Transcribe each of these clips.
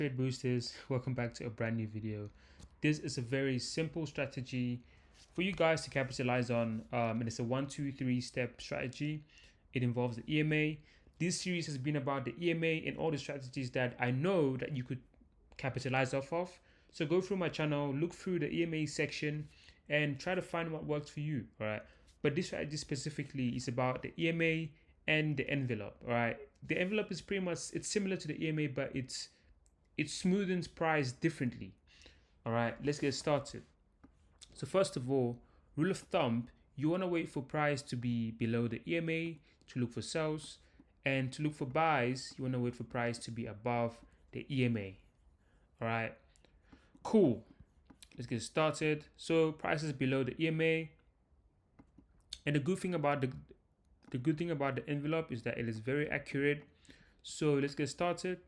Trade boosters, welcome back to a brand new video. This is a very simple strategy for you guys to capitalize on, and it's a 1-2-3 step strategy. It involves the EMA. This series has been about the EMA and all the strategies that I know that you could capitalize off of. So go through my channel, look through the EMA section and try to find what works for you. All right, but this strategy specifically is about the EMA and the envelope. All right, the envelope is pretty much, it's similar to the EMA, but it smoothens price differently. All right, let's get started. So first of all, rule of thumb, you want to wait for price to be below the EMA to look for sells, and to look for buys, you want to wait for price to be above the EMA. All right, cool. Let's get started. So price is below the EMA, and the good thing about the envelope is that it is very accurate. So let's get started.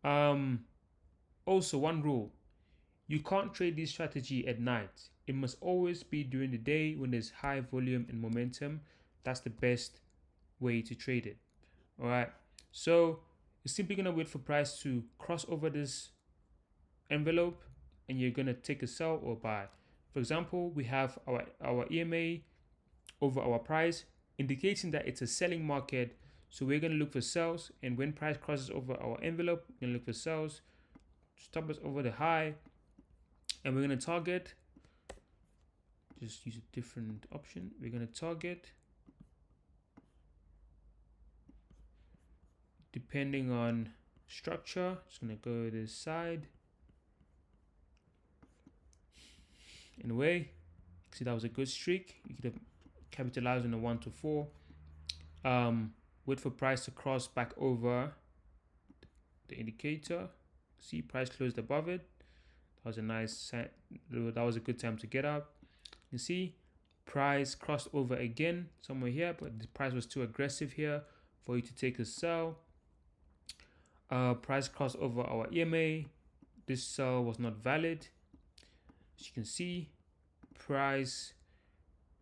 Also, one rule: you can't trade this strategy at night. It must always be during the day when there's high volume and momentum. That's the best way to trade it. All right, so you're simply gonna wait for price to cross over this envelope and you're gonna take a sell or buy. For example, we have our EMA over our price, indicating that it's a selling market. So we're gonna look for sells, and when price crosses over our envelope, we're gonna look for sells, stop loss over the high, and we're gonna target. Just use a different option. We're gonna target, depending on structure, just gonna go this side. In a way, see that was a good streak. You could have capitalized on the 1 to 4. Wait for price to cross back over the indicator. See price closed above it. That was a nice, that was a good time to get up. You see price crossed over again somewhere here, but the price was too aggressive here for you to take a sell. Price crossed over our EMA. This sell was not valid. As you can see, price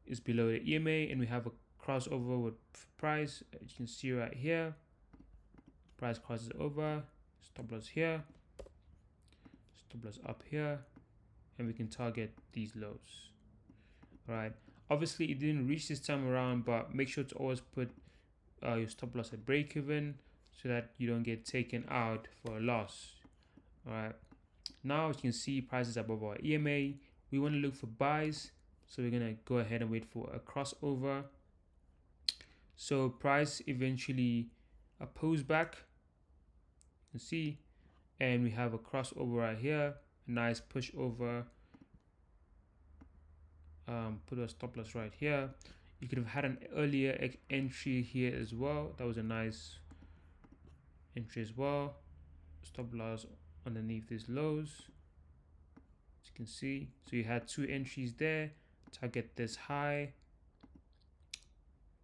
is below the EMA and we have a crossover with price. As you can see right here, price crosses over, stop loss here, stop loss up here, and we can target these lows. All right, obviously it didn't reach this time around, but make sure to always put your stop loss at break even so that you don't get taken out for a loss. All right, now as you can see, price is above our EMA. We want to look for buys, so we're gonna go ahead and wait for a crossover. So price eventually pulls back, you can see, and we have a crossover right here, a nice push over. Put a stop loss right here. You could have had an earlier entry here as well. That was a nice entry as well. Stop loss underneath these lows, as you can see. So you had 2 entries there. Target this high,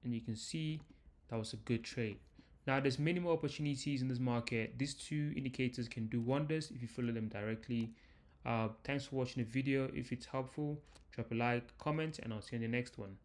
and you can see that was a good trade. Now there's many more opportunities in this market. These 2 indicators can do wonders if you follow them directly. Thanks for watching the video. If it's helpful, drop a like, comment, and I'll see you in the next one.